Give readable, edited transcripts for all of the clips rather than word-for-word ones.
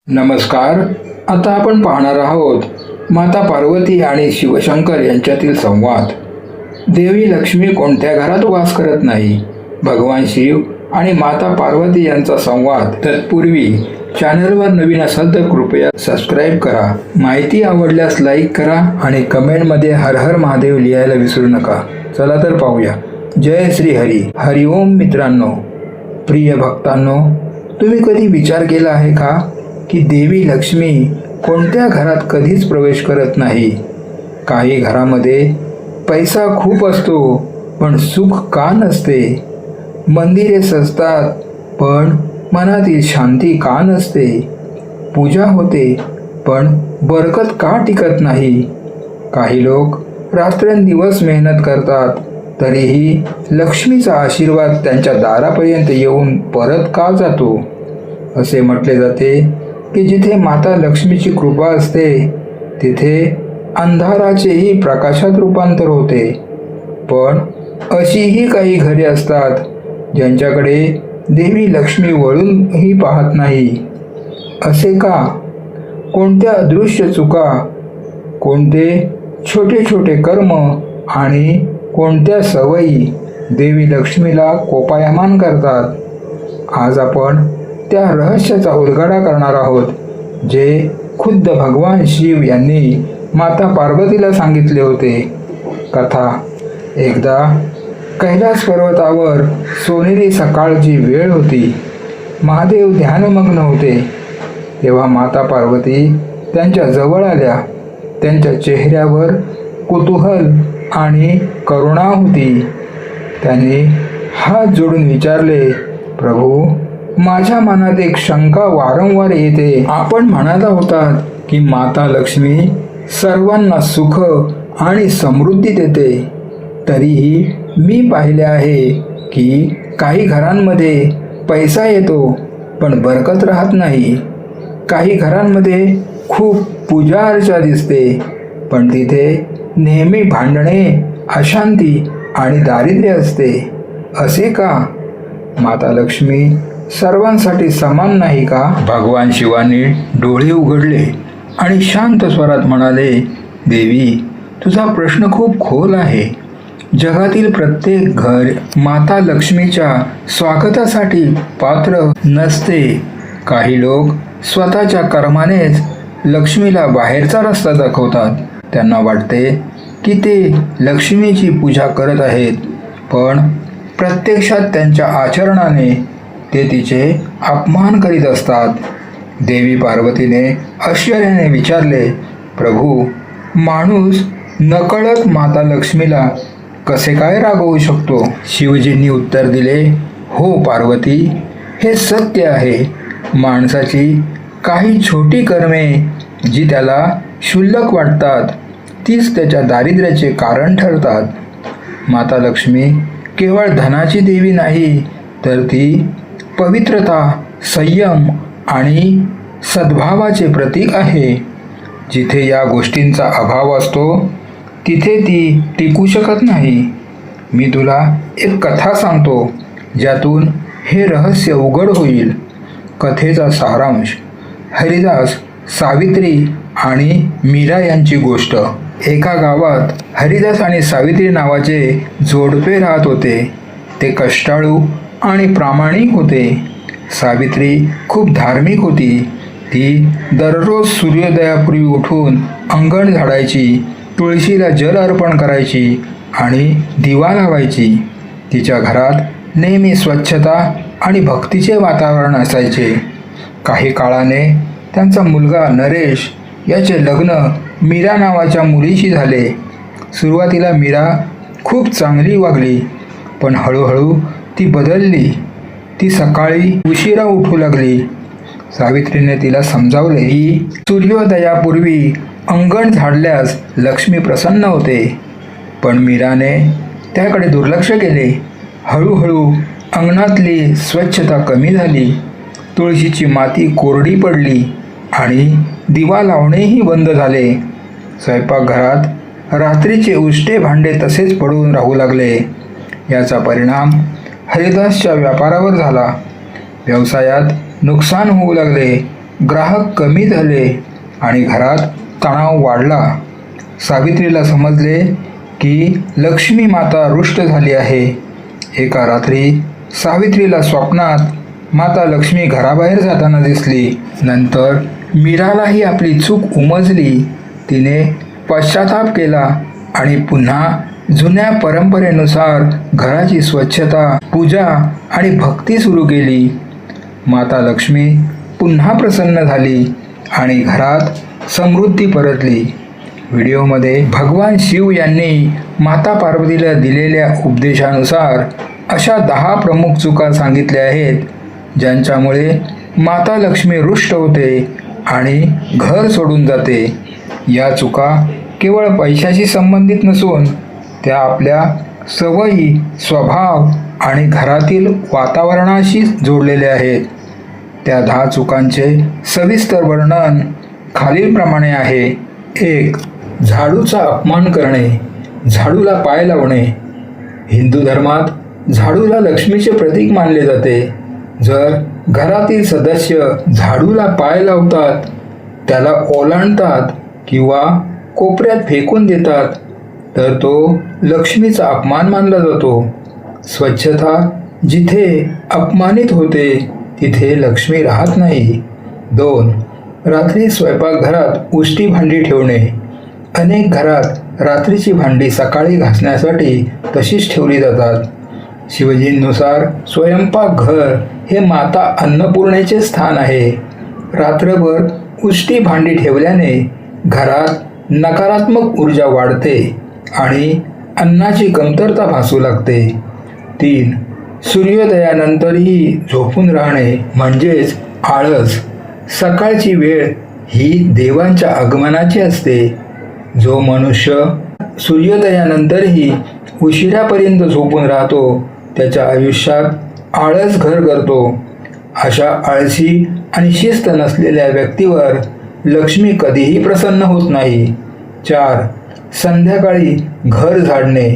नमस्कार. आता आपण पाहणार आहोत माता पार्वती आणि शिवशंकर यांच्यातील संवाद. देवी लक्ष्मी कोणत्या घरात वास करत नाही? भगवान शिव आणि माता पार्वती यांचा संवाद. तत्पूर्वी चॅनलवर नवीन असाल तर कृपया सबस्क्राईब करा. माहिती आवडल्यास लाईक करा आणि कमेंटमध्ये हर हर महादेव लिहायला विसरू नका. चला तर पाहूया. जय श्री हरी. हरिओम. मित्रांनो, प्रिय भक्तांनो, तुम्ही कधी विचार केला आहे का की देवी लक्ष्मी कोणत्या घरात कधीच प्रवेश करत नाही? काही घरामध्ये पैसा खूप असतो पण सुख का नसते? मंदिरे सजतात पण मनातील शांती का नसते? पूजा होते पण बरकत का टिकत नाही? काही लोक रात्रंदिवस मेहनत करतात तरीही लक्ष्मीचा आशीर्वाद त्यांच्या दारापर्यंत येऊन परत का जातो? असे म्हटले जाते की जिथे माता लक्ष्मीची कृपा असते तिथे अंधाराचेही प्रकाशात रूपांतर होते. पण अशीही काही घरे असतात ज्यांच्याकडे देवी लक्ष्मी वळूनही पाहत नाही. असे का? कोणत्या अदृश्य चुका, कोणते छोटे छोटे कर्म आणि कोणत्या सवयी देवी लक्ष्मीला कोपायमान करतात? आज आपण त्या रहस्याचा उलगडा करणार आहोत जे खुद्द भगवान शिव यांनी माता पार्वतीला सांगितले होते. कथा. एकदा कैलास पर्वतावर सोनेरी सकाळची वेळ होती. महादेव ध्यानमग्न होते. तेव्हा माता पार्वती त्यांच्या जवळ आल्या. त्यांच्या चेहऱ्यावर कुतूहल आणि करुणा होती. त्यांनी हात जोडून विचारले, प्रभू, माझ्या मनात एक शंका वारंवार येते. आपण म्हणाला होतात की माता लक्ष्मी सर्वांना सुख आणि समृद्धी देते. तरीही मी पाहिले आहे की काही घरांमध्ये पैसा येतो पण बरकत राहत नाही. काही घरांमध्ये खूप पूजा अर्चा दिसते पण तिथे नेहमी भांडणे, अशांती आणि दारिद्र्य असते. असे का? माता लक्ष्मी सर्वांसाठी समान नाही का? भगवान शिवाने डोळे उघडले आणि शांत स्वरात म्हणाले, देवी, तुझा प्रश्न खूप खोल आहे. जगातील प्रत्येक घर माता लक्ष्मीच्या स्वागतासाठी पात्र नसते. काही लोक स्वतःच्या कर्मानेच लक्ष्मीला बाहेरचा रस्ता दाखवतात. त्यांना वाटते की ते लक्ष्मीची पूजा करत आहेत पण प्रत्यक्षात त्यांच्या आचरणाने ते तिचे अपमान करीत असतात. देवी पार्वतीने आश्चर्याने विचारले, प्रभू, माणूस नकळत माता लक्ष्मीला कसे काय रागवू शकतो? शिवजींनी उत्तर दिले, हो पार्वती, हे सत्य आहे. माणसाची काही छोटी कर्मे जी त्याला क्षुल्लक वाटतात तीच त्याच्या दारिद्र्याचे कारण ठरतात. माता लक्ष्मी केवळ धनाची देवी नाही तर ती पवित्रता, संयम आणि सद्भावाचे प्रतीक आहे. जिथे या गोष्टींचा अभाव असतो तिथे ती टिकू शकत नाही. मी तुला एक कथा सांगतो ज्यातून हे रहस्य उघड होईल. कथेचा सारांश. हरिदास, सावित्री आणि मीरा यांची गोष्ट. एका गावात हरिदास आणि सावित्री नावाचे जोडपे राहत होते. ते कष्टाळू आणि प्रामाणिक होते. सावित्री खूप धार्मिक होती. ती दररोज सूर्योदयापूर्वी उठून अंगण झाडायची, तुळशीला जल अर्पण करायची आणि दिवा लावायची. तिच्या घरात नेहमी स्वच्छता आणि भक्तीचे वातावरण असायचे. काही काळाने त्यांचा मुलगा नरेश याचे लग्न मीरा नावाच्या मुलीशी झाले. सुरुवातीला मीरा खूप चांगली वागली पण हळूहळू ती बदलली. ती सकाळी उशिरा उठू लागली. सावित्रीने तिला समजावले की सूर्योदयापूर्वी अंगण झाडल्यास लक्ष्मी प्रसन्न होते. पण मीराने त्याकडे दुर्लक्ष केले. हळूहळू अंगणातली स्वच्छता कमी झाली. तुळशीची माती कोरडी पडली आणि दिवा लावणेही बंद झाले. स्वयंपाकघरात रात्रीचे उष्टे भांडे तसेच पडून राहू लागले. याचा परिणाम हरिदासच्या व्यापारावर झाला. व्यवसायात नुकसान होऊ लागले ग्राहक कमी झाले आणि घरात तणाव वाढला. सावित्रीला समजले की लक्ष्मी माता रुष्ट झाली आहे. एका रात्री सावित्रीला स्वप्नात माता लक्ष्मी घराबाहेर जाताना दिसली. नंतर मीरालाही आपली चूक उमजली. तिने पश्चाताप केला आणि पुन्हा जुन्या परंपरेनुसार घराची स्वच्छता, पूजा आणि भक्ती सुरू केली. माता लक्ष्मी पुन्हा प्रसन्न झाली आणि घरात समृद्धी परतली. व्हिडिओमध्ये भगवान शिव यांनी माता पार्वतीला दिलेल्या उपदेशानुसार अशा 10 प्रमुख चुका सांगितल्या आहेत, ज्यांच्यामुळे माता लक्ष्मी रुष्ट होते आणि घर सोडून जाते. या चुका केवळ पैशाशी संबंधित नसून त्या आपल्या सवयी, स्वभाव आणि घरातील वातावरणाशी जोडलेल्या आहेत. त्या 10 चुकांचे सविस्तर वर्णन खालीलप्रमाणे आहे. 1. झाडूचा अपमान करणे, झाडूला पाय लावणे. हिंदू धर्मात झाडूला लक्ष्मीचे प्रतीक मानले जाते. जर घरातील सदस्य झाडूला पाय लावतात, त्याला ओलांडतात किंवा कोपऱ्यात फेकून देतात, तर तो लक्ष्मीचा अपमान मानला जातो. स्वच्छता जिथे अपमानित होते तिथे लक्ष्मी राहत नाही. 2. रात्री स्वयंपाकघरात उष्टी भांडी ठेवणे. अनेक घरात रात्रीची भांडी सकाळी घासण्यासाठी तशीच ठेवली जातात. शिवजींनुसार स्वयंपाकघर हे माता अन्नपूर्णेचे स्थान आहे. रात्रभर उष्टी भांडी ठेवल्याने घरात नकारात्मक ऊर्जा वाढते आणि अन्नाची कमतरता भासू लागते. 3. सूर्योदयानंतरही झोपून राहणे म्हणजेच आळस. सकाळची वेळ ही देवांच्या आगमनाची असते. जो मनुष्य सूर्योदयानंतरही उशिरापर्यंत झोपून राहतो त्याच्या आयुष्यात आळस घर करतो. अशा आळशी आणि शिस्त नसलेल्या व्यक्तीवर लक्ष्मी कधीही प्रसन्न होत नाही. 4. संध्याकाळी घर झाडणे.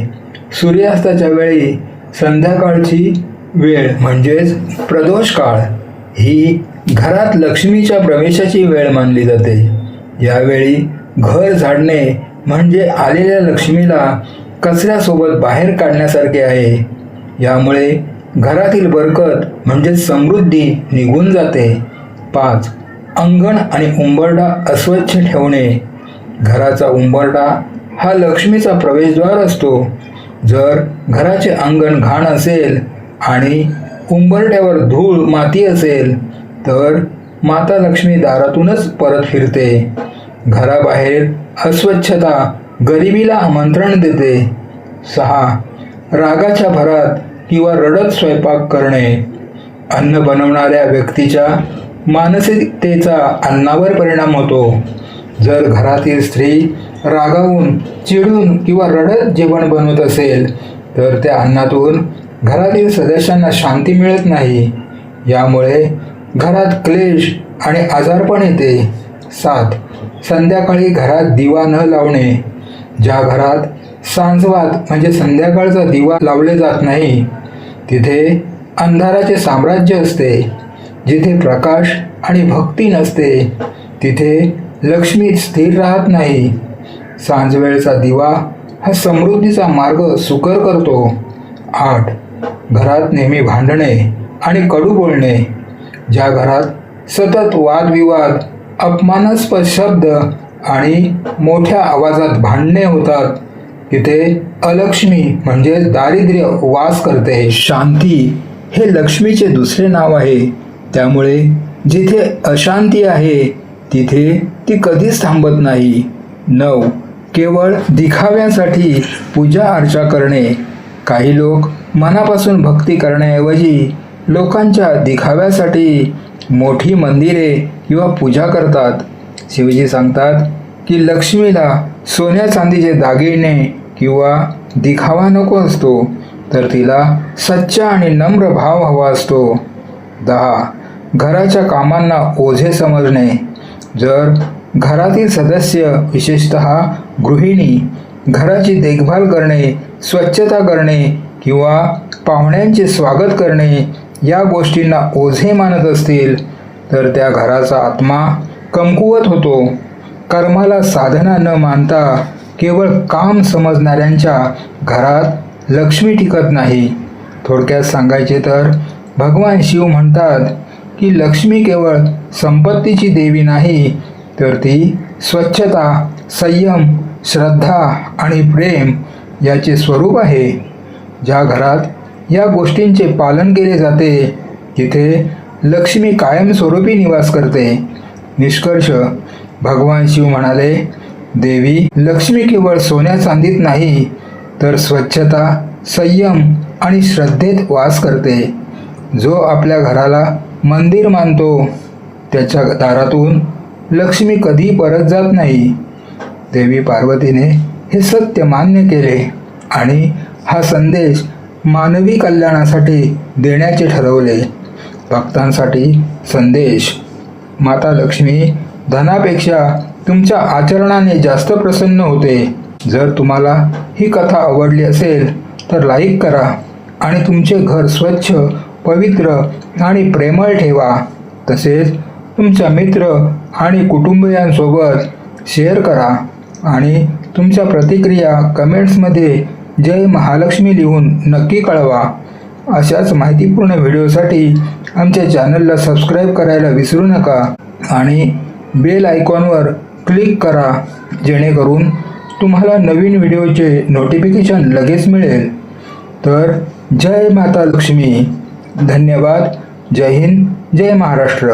सूर्यास्ताच्या वेळी संध्याकाळची वेळ म्हणजेच प्रदोष काळ ही घरात लक्ष्मीच्या प्रवेशाची वेळ मानली जाते. यावेळी घर झाडणे म्हणजे आलेल्या लक्ष्मीला कचऱ्यासोबत बाहेर काढण्यासारखे आहे. यामुळे घरातील बरकत म्हणजे समृद्धी निघून जाते. 5. अंगण आणि उंबरडा अस्वच्छ ठेवणे. घराचा उंबरडा हा लक्ष्मीचा प्रवेशद्वार असतो. जर घराचे अंगण घाण असेल आणि उंबरड्यावर धूळ माती असेल तर माता लक्ष्मी दारातूनच परत फिरते. घराबाहेर अस्वच्छता गरिबीला आमंत्रण देते. 6. रागाच्या भरात किंवा रडत स्वयंपाक करणे. अन्न बनवणाऱ्या व्यक्तीच्या मानसिकतेचा अन्नावर परिणाम होतो. जर घरातील स्त्री रागावून, चिडून किंवा रडत जेवण बनवत असेल तर त्या अन्नातून घरातील सदस्यांना शांती मिळत नाही. यामुळे घरात क्लेश आणि आजारपण येते. 7. संध्याकाळी घरात दिवा न लावणे. ज्या घरात सांजवात म्हणजे संध्याकाळचा दिवा लावले जात नाही तिथे अंधाराचे साम्राज्य असते. जिथे प्रकाश आणि भक्ती नसते तिथे लक्ष्मी स्थिर राहत नाही. सांजवेळचा दिवा हा समृद्धीचा मार्ग सुकर करतो. 8. घरात नेहमी भांडणे आणि कडू बोलणे. ज्या घरात सतत वादविवाद, अपमानास्पद शब्द आणि मोठ्या आवाजात भांडणे होतात तिथे अलक्ष्मी म्हणजे दारिद्र्य वास करते. शांती हे लक्ष्मीचे दुसरे नाव आहे. त्यामुळे जिथे अशांती आहे तिथे ती कधीच थांबत नाही. 9. केवळ दिखाव्यासाठी पूजा अर्चा करणे. काही लोक मनापासून भक्ती करण्याऐवजी लोकांच्या दिखाव्यासाठी मोठी मंदिरे किंवा पूजा करतात. शिवजी सांगतात की लक्ष्मीला सोन्या चांदीचे दागिने किंवा दिखावा नको असतो, तर तिला सच्चा आणि नम्र भाव हवा असतो. 10. घराच्या कामांना ओझे समजणे. जर घरातील सदस्य विशेषतः गृहिणी घराची देखभाल करणे, स्वच्छता करणे किंवा पाहुण्यांचे स्वागत करणे या गोष्टींना ओझे मानत असतील तर त्या घराचा आत्मा कमकुवत होतो. कर्माला साधना न मानता केवळ काम समजणाऱ्यांच्या घरात लक्ष्मी टिकत नाही. थोडक्यात सांगायचे तर भगवान शिव म्हणतात की लक्ष्मी केवळ संपत्तीची देवी नाही, तर ती स्वच्छता, संयम, श्रद्धा आणि प्रेम याचे स्वरूप आहे. ज्या घरात या गोष्टींचे पालन केले जाते तिथे लक्ष्मी कायमस्वरूपी निवास करते. निष्कर्ष, भगवान शिव म्हणाले, देवी लक्ष्मी केवळ सोन्या चांदीत नाही, तर स्वच्छता, संयम आणि श्रद्धेत वास करते. जो आपल्या घराला मंदिर मानतो त्याच्या दारातून लक्ष्मी कधी परत जात नाही. देवी पार्वतीने हे सत्य मान्य केले आणि हा संदेश मानवी कल्याणासाठी देण्याचे ठरवले. भक्तांसाठी संदेश: माता लक्ष्मी धनापेक्षा तुमच्या आचरणाने जास्त प्रसन्न होते. जर तुम्हाला ही कथा आवडली असेल तर लाईक करा आणि तुमचे घर स्वच्छ, पवित्र आणि प्रेमळ ठेवा. तसेच तुमच्या मित्र आणि कुटुंबियांसोबत शेअर करा आणि तुमच्या प्रतिक्रिया कमेंट्समध्ये जय महालक्ष्मी लिहून नक्की कळवा. अशाच माहितीपूर्ण व्हिडिओसाठी आमच्या चॅनलला सबस्क्राईब करायला विसरू नका आणि बेल आयकॉनवर क्लिक करा, जेणेकरून तुम्हाला नवीन व्हिडिओचे नोटिफिकेशन लगेच मिळेल. तर जय माता लक्ष्मी. धन्यवाद. जय हिंद. जय महाराष्ट्र.